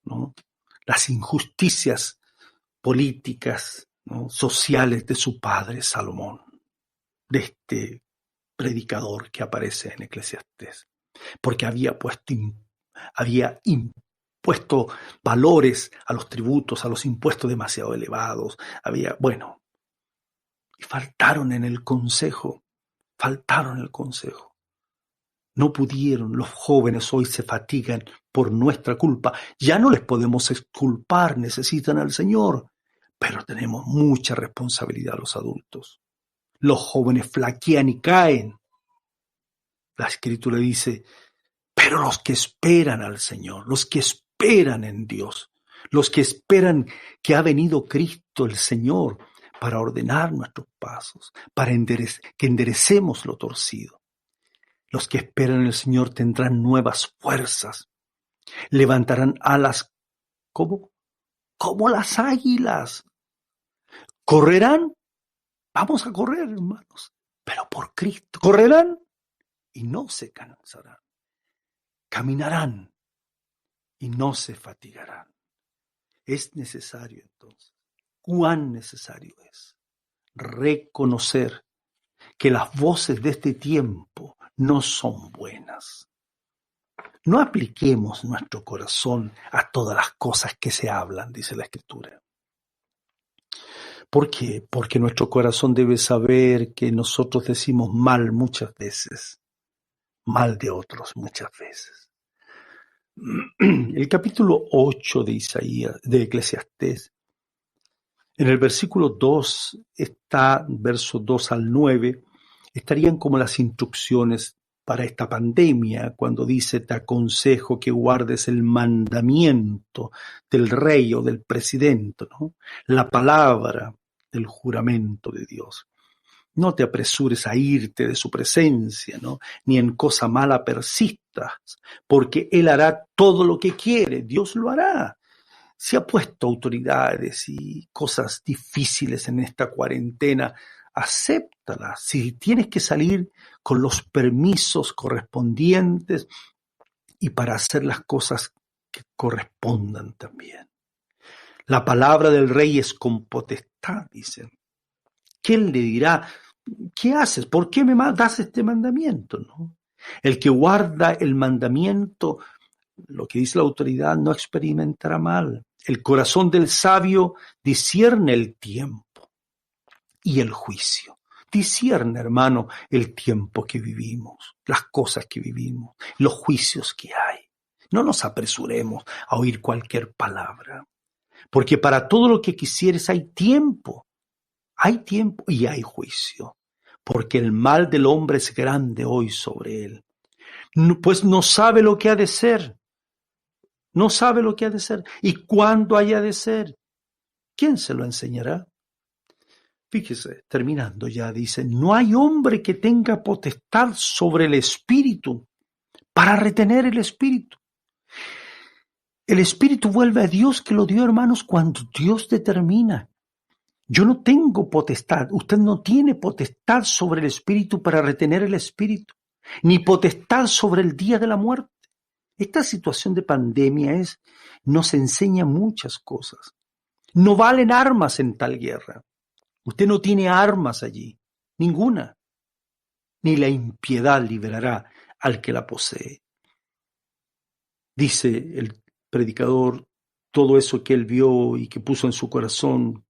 ¿no?, las injusticias políticas, ¿no?, sociales de su padre Salomón, de este predicador que aparece en Eclesiastés, porque había impuesto valores a los tributos, a los impuestos demasiado elevados, y faltaron en el consejo. No pudieron, los jóvenes hoy se fatigan por nuestra culpa. Ya no les podemos exculpar, necesitan al Señor, pero tenemos mucha responsabilidad los adultos. Los jóvenes flaquean y caen. La Escritura dice, pero los que esperan al Señor, los que esperan en Dios, los que esperan que ha venido Cristo el Señor para ordenar nuestros pasos, para que enderecemos lo torcido. Los que esperan en el Señor tendrán nuevas fuerzas, levantarán alas como las águilas. Correrán, vamos a correr, hermanos, pero por Cristo. Correrán y no se cansarán. Caminarán y no se fatigarán. Es necesario entonces, cuán necesario es reconocer que las voces de este tiempo no son buenas. No apliquemos nuestro corazón a todas las cosas que se hablan, dice la Escritura. ¿Por qué? Porque nuestro corazón debe saber que nosotros decimos mal muchas veces, mal de otros muchas veces. El capítulo 8 de Isaías, de Eclesiastés, en el versículo 2 está, verso 2 al 9, estarían como las instrucciones para esta pandemia, cuando dice: te aconsejo que guardes el mandamiento del rey o del presidente, ¿no? La palabra del juramento de Dios. No te apresures a irte de su presencia, ¿no? Ni en cosa mala persistas, porque Él hará todo lo que quiere, Dios lo hará. Se ha puesto autoridades y cosas difíciles en esta cuarentena, acéptalas. Si tienes que salir, con los permisos correspondientes y para hacer las cosas que correspondan también. La palabra del rey es con potestad, dicen. ¿Quién le dirá: ¿qué haces? ¿Por qué me das este mandamiento? ¿No? El que guarda el mandamiento, lo que dice la autoridad, no experimentará mal. El corazón del sabio discierne el tiempo y el juicio. Discierne, hermano, el tiempo que vivimos, las cosas que vivimos, los juicios que hay. No nos apresuremos a oír cualquier palabra, porque para todo lo que quisieres hay tiempo y hay juicio, porque el mal del hombre es grande hoy sobre él, pues no sabe lo que ha de ser. No sabe lo que ha de ser y cuándo haya de ser. ¿Quién se lo enseñará? Fíjese, terminando ya, dice: no hay hombre que tenga potestad sobre el espíritu para retener el espíritu. El espíritu vuelve a Dios, que lo dio, hermanos, cuando Dios determina. Yo no tengo potestad, usted no tiene potestad sobre el espíritu para retener el espíritu, ni potestad sobre el día de la muerte. Esta situación de pandemia nos enseña muchas cosas. No valen armas en tal guerra. Usted no tiene armas allí, ninguna. Ni la impiedad liberará al que la posee. Dice el predicador, todo eso que él vio y que puso en su corazón,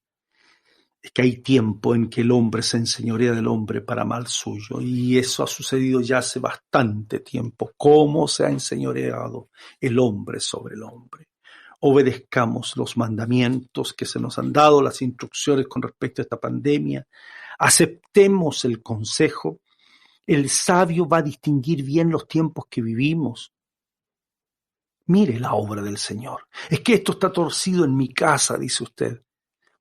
es que hay tiempo en que el hombre se enseñorea del hombre para mal suyo, y eso ha sucedido ya hace bastante tiempo. ¿Cómo se ha enseñoreado el hombre sobre el hombre? Obedezcamos los mandamientos que se nos han dado, las instrucciones con respecto a esta pandemia. Aceptemos el consejo. El sabio va a distinguir bien los tiempos que vivimos. Mire la obra del Señor. Es que esto está torcido en mi casa, dice usted.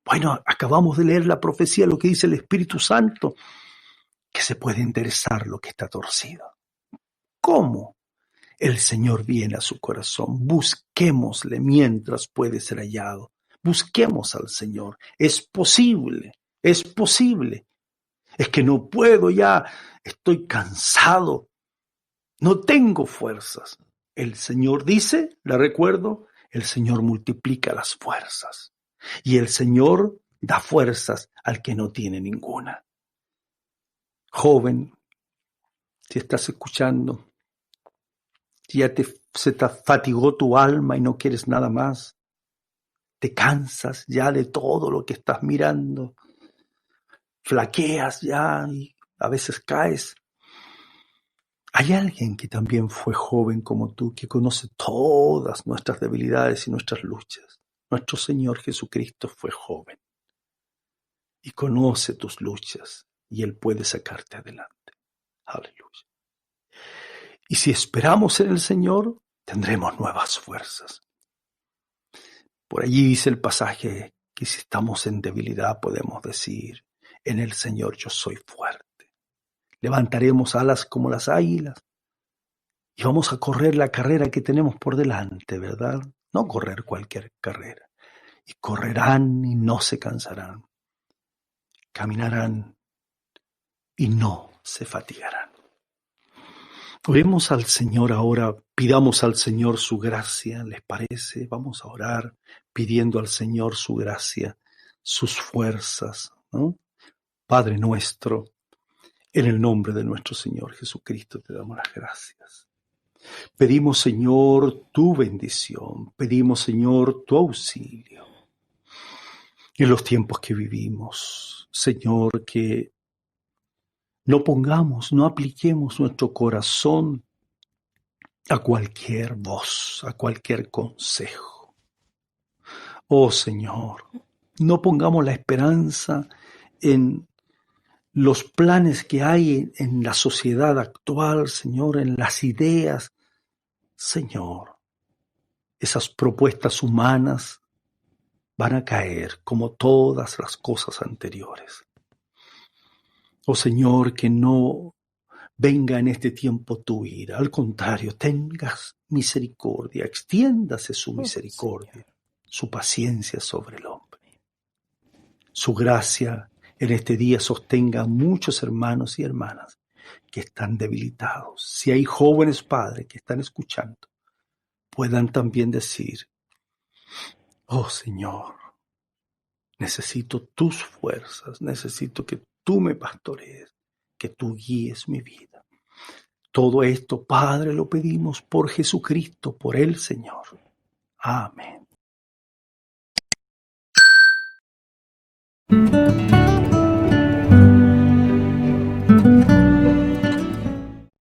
Bueno, acabamos de leer la profecía, lo que dice el Espíritu Santo, que se puede enderezar lo que está torcido. ¿Cómo? El Señor viene a su corazón. Busquémosle mientras puede ser hallado. Busquemos al Señor. Es posible, es posible. Es que no puedo ya, estoy cansado, no tengo fuerzas. El Señor dice, le recuerdo, el Señor multiplica las fuerzas. Y el Señor da fuerzas al que no tiene ninguna. Joven, si estás escuchando, si ya se te fatigó tu alma y no quieres nada más, te cansas ya de todo lo que estás mirando, flaqueas ya y a veces caes. Hay alguien que también fue joven como tú, que conoce todas nuestras debilidades y nuestras luchas. Nuestro Señor Jesucristo fue joven y conoce tus luchas y Él puede sacarte adelante. Aleluya. Y si esperamos en el Señor, tendremos nuevas fuerzas. Por allí dice el pasaje que si estamos en debilidad podemos decir, en el Señor yo soy fuerte. Levantaremos alas como las águilas y vamos a correr la carrera que tenemos por delante, ¿verdad? No correr cualquier carrera. Y correrán y no se cansarán. Caminarán y no se fatigarán. Oremos al Señor ahora, pidamos al Señor su gracia, ¿les parece? Vamos a orar pidiendo al Señor su gracia, sus fuerzas, ¿no? Padre nuestro, en el nombre de nuestro Señor Jesucristo te damos las gracias. Pedimos, Señor, tu bendición, pedimos, Señor, tu auxilio. En los tiempos que vivimos, Señor, que no apliquemos nuestro corazón a cualquier voz, a cualquier consejo. Oh Señor, no pongamos la esperanza en los planes que hay en la sociedad actual, Señor, en las ideas. Señor, esas propuestas humanas van a caer como todas las cosas anteriores. Oh Señor, que no venga en este tiempo tu ira, al contrario, tengas misericordia, extiéndase su misericordia, su paciencia sobre el hombre. Su gracia en este día sostenga a muchos hermanos y hermanas que están debilitados. Si hay jóvenes padres que están escuchando, puedan también decir, oh Señor, necesito tus fuerzas, necesito que tú me pastorees, que tú guíes mi vida. Todo esto, Padre, lo pedimos por Jesucristo, por el Señor. Amén.